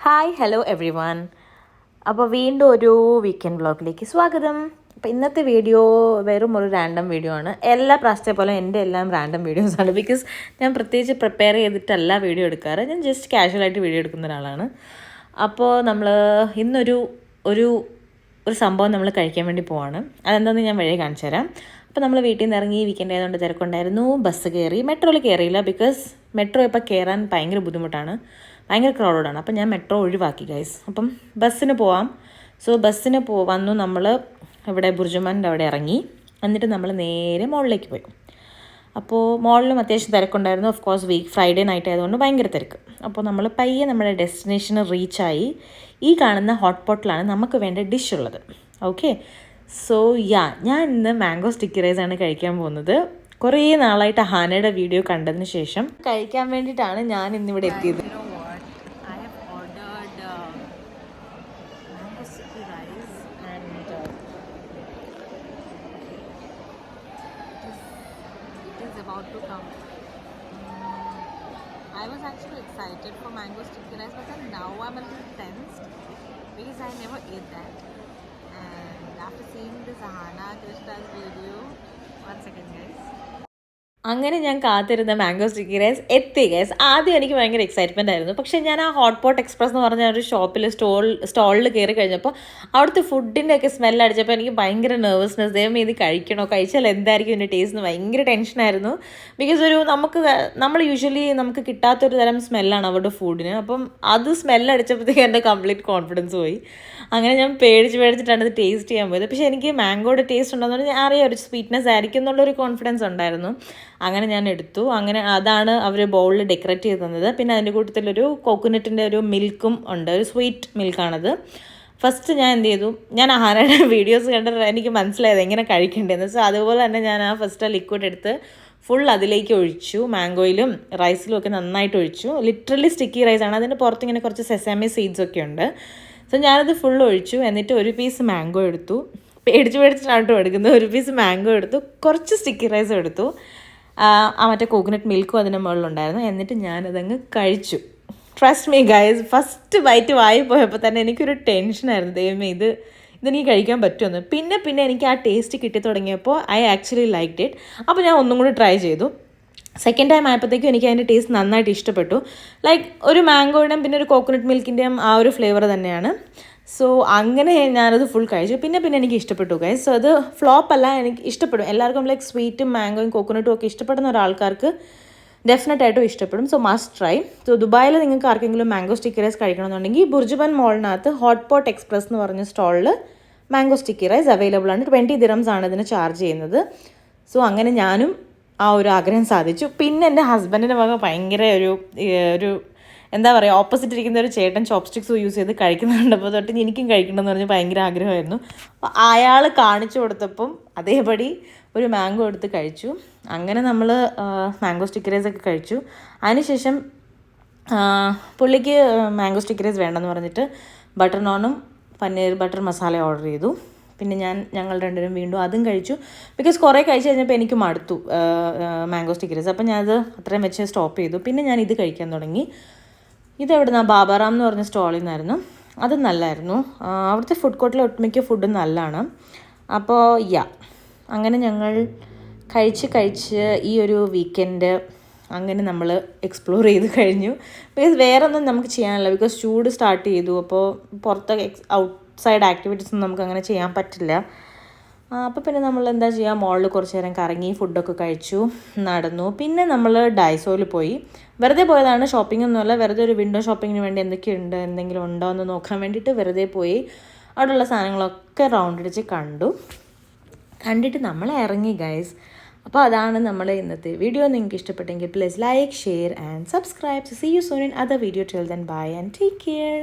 Hi hello every one. അപ്പോൾ വീണ്ടും ഒരു വീക്കെൻഡ് വ്ളോഗിലേക്ക് സ്വാഗതം. അപ്പോൾ ഇന്നത്തെ വീഡിയോ വെറും ഒരു റാൻഡം വീഡിയോ ആണ്. എല്ലാ പ്രാവശ്യത്തെ പോലെ എൻ്റെ എല്ലാം റാൻഡം വീഡിയോസാണ്. ബിക്കോസ് ഞാൻ പ്രത്യേകിച്ച് പ്രിപ്പയർ ചെയ്തിട്ടല്ല വീഡിയോ എടുക്കാറ്. ഞാൻ ജസ്റ്റ് കാഷ്വലായിട്ട് വീഡിയോ എടുക്കുന്ന ഒരാളാണ്. അപ്പോൾ നമ്മൾ ഇന്നൊരു ഒരു ഒരു സംഭവം നമ്മൾ കഴിക്കാൻ വേണ്ടി പോവാണ്. അതെന്താണെന്ന് ഞാൻ വഴിയെ കാണിച്ചു തരാം. അപ്പോൾ നമ്മൾ വീട്ടിൽ നിന്ന് ഇറങ്ങി വീക്കെൻഡ് ആയതുകൊണ്ട് തിരക്കുണ്ടായിരുന്നു. ബസ് കയറി, മെട്രോയിൽ കയറിയില്ല. ബിക്കോസ് മെട്രോ ഇപ്പോൾ കയറാൻ ഭയങ്കര ബുദ്ധിമുട്ടാണ്, ഭയങ്കര ക്രൗഡാണ്. അപ്പം ഞാൻ മെട്രോ ഒഴിവാക്കി ഗൈസ്. അപ്പം ബസ്സിന് പോവാം. സോ ബസ്സിന് വന്നു. നമ്മൾ ഇവിടെ ബുർജുമാൻ്റെ അവിടെ ഇറങ്ങി. എന്നിട്ട് നമ്മൾ നേരെ മോളിലേക്ക് പോയി. അപ്പോൾ മോളിലും അത്യാവശ്യം തിരക്കുണ്ടായിരുന്നു. ഓഫ് കോഴ്സ് ഫ്രൈഡേ നൈറ്റ് ആയതുകൊണ്ട് ഭയങ്കര തിരക്ക്. അപ്പോൾ നമ്മൾ പയ്യെ നമ്മുടെ ഡെസ്റ്റിനേഷന് റീച്ചായി. ഈ കാണുന്ന ഹോട്ട് പോട്ടിലാണ് നമുക്ക് വേണ്ട ഡിഷ് ഉള്ളത്. ഓക്കെ, സോ ഞാൻ ഇന്ന് മാംഗോ സ്റ്റിക്കി റൈസാണ് കഴിക്കാൻ പോകുന്നത്. കുറേ നാളായിട്ട് ഹാനയുടെ വീഡിയോ കണ്ടതിന് ശേഷം കഴിക്കാൻ വേണ്ടിയിട്ടാണ് ഞാൻ ഇന്നിവിടെ എത്തിയത്. About to come. I was actually excited for mango sticky rice, but then now I'm a little tensed because I never ate that. And after seeing this Ahana Krishna's video, one second guys. അങ്ങനെ ഞാൻ കാത്തിരുന്ന mango sticky rice എത്തി guys. ആദ്യം എനിക്ക് ഭയങ്കര excitement ആയിരുന്നു. പക്ഷേ ഞാൻ ആ ഹോട്ട് പോട്ട് എക്സ്പ്രസ് എന്ന് പറഞ്ഞ ഒരു ഷോപ്പിൽ സ്റ്റോളിൽ കയറി കഴിഞ്ഞപ്പോൾ അവിടുത്തെ ഫുഡിൻ്റെ ഒക്കെ സ്മെല്ല് അടിച്ചപ്പോൾ എനിക്ക് ഭയങ്കര നെർവസ്നെസ്. ദൈവം ഇത് കഴിച്ചാൽ എന്തായിരിക്കും ഇതിൻ്റെ ടേസ്റ്റ് ഭയങ്കര ടെൻഷനായിരുന്നു. ബിക്കോസ് നമ്മൾ യൂഷ്വലി നമുക്ക് കിട്ടാത്തൊരു തരം സ്മെല്ലാണ് അവരുടെ ഫുഡിന്. അപ്പം അത് സ്മെല്ലടിച്ചപ്പോഴത്തേക്ക് എൻ്റെ കംപ്ലീറ്റ് കോൺഫിഡൻസ് പോയി. അങ്ങനെ ഞാൻ പേടിച്ചിട്ടാണ് ഇത് ടേസ്റ്റ് ചെയ്യാൻ പോയത്. പക്ഷേ എനിക്ക് മാംഗോയുടെ ടേസ്റ്റ് ഉണ്ടെന്ന് പറഞ്ഞാൽ ഞാൻ അറിയാം ഒരു സ്വീറ്റ്നെസ് ആയിരിക്കും എന്നുള്ളൊരു കോൺഫിഡൻസ് ഉണ്ടായിരുന്നു. അങ്ങനെ ഞാൻ എടുത്തു. അങ്ങനെ അതാണ് അവർ ബൗളിൽ ഡെക്കറേറ്റ് ചെയ്ത് തന്നത്. പിന്നെ അതിൻ്റെ കൂട്ടത്തിലൊരു കോക്കനട്ടിൻ്റെ ഒരു മിൽക്കും ഉണ്ട്, ഒരു സ്വീറ്റ് മിൽക്കാണത്. ഫസ്റ്റ് ഞാൻ എന്ത് ചെയ്തു, ഞാൻ ആഹാരയുടെ വീഡിയോസ് കണ്ടിട്ട് എനിക്ക് മനസ്സിലായത് എങ്ങനെ കഴിക്കേണ്ടതെന്ന്. സോ അതുപോലെ തന്നെ ഞാൻ ഫസ്റ്റ് ലിക്വിഡ് എടുത്ത് ഫുൾ അതിലേക്ക് ഒഴിച്ചു. മാംഗോയിലും റൈസിലും ഒക്കെ നന്നായിട്ട് ഒഴിച്ചു. ലിറ്ററലി സ്റ്റിക്കി റൈസാണ്. അതിൻ്റെ പുറത്ത് ഇങ്ങനെ കുറച്ച് സെസാമി സീഡ്സ് ഒക്കെ ഉണ്ട്. സോ ഞാനത് ഫുൾ ഒഴിച്ചു. എന്നിട്ട് ഒരു പീസ് മാംഗോ എടുത്തു. പേടിച്ചിട്ടാണ് എടുക്കുന്നത്. ഒരു പീസ് മാംഗോ എടുത്തു, കുറച്ച് സ്റ്റിക്കി റൈസും എടുത്തു. മറ്റേ കോക്കനട്ട് മിൽക്കും അതിൻ്റെ മുകളിലുണ്ടായിരുന്നു. എന്നിട്ട് ഞാനതങ്ങ് കഴിച്ചു. Trust me guys, first bite വായി പോയപ്പോൾ തന്നെ എനിക്കൊരു ടെൻഷനായിരുന്നു. ദൈവമേ ഇതെനിക്ക് കഴിക്കാൻ പറ്റുമെന്ന്. പിന്നെ എനിക്ക് ആ ടേസ്റ്റ് കിട്ടി തുടങ്ങിയപ്പോൾ ഐ ആക്ച്വലി ലൈക്ഡ് ഇറ്റ്. അപ്പോൾ ഞാൻ ഒന്നും കൂടി ട്രൈ ചെയ്തു. സെക്കൻഡ് ടൈം ആയപ്പോഴത്തേക്കും എനിക്ക് അതിൻ്റെ ടേസ്റ്റ് നന്നായിട്ട് ഇഷ്ടപ്പെട്ടു. ലൈക്ക് ഒരു മാംഗോയുടെയും പിന്നെ ഒരു കോക്കനട്ട് മിൽക്കിൻ്റെയും ആ ഒരു ഫ്ലേവർ തന്നെയാണ്. സോ അങ്ങനെ ഞാനത് ഫുൾ കഴിച്ചു. പിന്നെ എനിക്ക് ഇഷ്ടപ്പെട്ടു ഗൈസ്. സോ അത് ഫ്ലോപ്പ് അല്ല, എനിക്ക് ഇഷ്ടപ്പെടും. എല്ലാവർക്കും ലൈക്ക് സ്വീറ്റും മാംഗോയും കോക്കനട്ടും ഒക്കെ ഇഷ്ടപ്പെടുന്ന ഒരാൾക്കാർക്ക് ഡെഫിനറ്റായിട്ടും ഇഷ്ടപ്പെടും. So must try. സോ ദുബായിൽ നിങ്ങൾക്ക് ആർക്കെങ്കിലും മാംഗോ സ്റ്റിക്കി റൈസ് കഴിക്കണമെന്നുണ്ടെങ്കിൽ ബുർജുബൻ മോളിനകത്ത് ഹോട്ട് പോട്ട് എക്സ്പ്രസ് എന്ന് പറഞ്ഞ സ്റ്റോളിൽ മാംഗോ സ്റ്റിക്കി റൈസ് അവൈലബിൾ ആണ്. 20 dirhams ആണ് ഇതിന് ചാർജ് ചെയ്യുന്നത്. സോ അങ്ങനെ ഞാനും ആ ഒരു ആഗ്രഹം സാധിച്ചു. പിന്നെ എൻ്റെ ഹസ്ബൻഡിൻ്റെ വക ഭയങ്കര ഒരു എന്താ പറയുക, ഓപ്പോസിറ്റ് ഇരിക്കുന്ന ഒരു ചേട്ടൻ ചോപ്സ്റ്റിക്സ് യൂസ് ചെയ്ത് കഴിക്കുന്നുണ്ടപ്പോൾ തൊട്ട് എനിക്കും കഴിക്കണമെന്ന് പറഞ്ഞ് ഭയങ്കര ആഗ്രഹമായിരുന്നു. അപ്പോൾ അയാൾ കാണിച്ചു കൊടുത്തപ്പം അതേപടി ഒരു മാംഗോ എടുത്ത് കഴിച്ചു. അങ്ങനെ നമ്മൾ മാംഗോ സ്റ്റിക്കി റൈസ് ഒക്കെ കഴിച്ചു. അതിനുശേഷം പുള്ളിക്ക് മാംഗോ സ്റ്റിക്കി റൈസ് വേണ്ടെന്ന് പറഞ്ഞിട്ട് ബട്ടർ നോണും പനീർ ബട്ടർ മസാല ഓർഡർ ചെയ്തു. പിന്നെ ഞങ്ങൾ രണ്ടുപേരും വീണ്ടും അതും കഴിച്ചു. ബിക്കോസ് കുറേ കഴിച്ച് കഴിഞ്ഞപ്പോൾ എനിക്ക് മടുത്തു മാംഗോ സ്റ്റിക്കി റൈസ്. അപ്പം ഞാനത് അത്രയും വെച്ച് സ്റ്റോപ്പ് ചെയ്തു. പിന്നെ ഞാൻ ഇത് കഴിക്കാൻ തുടങ്ങി. ഇതെവിടെ നിന്നാണ്, ബാബാറാം എന്ന് പറഞ്ഞ സ്റ്റോളിൽ നിന്നായിരുന്നു. അത് നല്ലതായിരുന്നു. അവിടുത്തെ ഫുഡ് കോർട്ടിലെ ഒട്ടുമിക്ക ഫുഡും നല്ലതാണ്. അപ്പോൾ അങ്ങനെ ഞങ്ങൾ കഴിച്ച് ഈ ഒരു വീക്കെൻഡ് അങ്ങനെ നമ്മൾ എക്സ്പ്ലോർ ചെയ്ത് കഴിഞ്ഞു. ബിക്കോസ് വേറെ ഒന്നും നമുക്ക് ചെയ്യാനില്ല. ബിക്കോസ് ചൂട് സ്റ്റാർട്ട് ചെയ്തു. അപ്പോൾ പുറത്ത് ഔട്ട്സൈഡ് ആക്ടിവിറ്റീസ് ഒന്നും നമുക്ക് അങ്ങനെ ചെയ്യാൻ പറ്റില്ല. അപ്പോൾ പിന്നെ നമ്മൾ എന്താ ചെയ്യുക, മോളിൽ കുറച്ച് നേരം കറങ്ങി ഫുഡൊക്കെ കഴിച്ചു, നടന്നു. പിന്നെ നമ്മൾ ഡൈസോയിൽ പോയി. വെറുതെ പോയതാണ്, ഷോപ്പിംഗ് ഒന്നുമല്ല. വെറുതെ ഒരു വിൻഡോ ഷോപ്പിങ്ങിന് വേണ്ടി എന്തെങ്കിലും ഉണ്ടോ എന്ന് നോക്കാൻ വേണ്ടിയിട്ട് വെറുതെ പോയി. അവിടെയുള്ള സാധനങ്ങളൊക്കെ റൗണ്ട് അടിച്ച് കണ്ടിട്ട് നമ്മൾ ഇറങ്ങി ഗൈസ്. അപ്പോൾ അതാണ് നമ്മൾ ഇന്നത്തെ വീഡിയോ. നിങ്ങൾക്ക് ഇഷ്ടപ്പെട്ടെങ്കിൽ please like, share and subscribe. See you soon in other video. Till then bye and take care.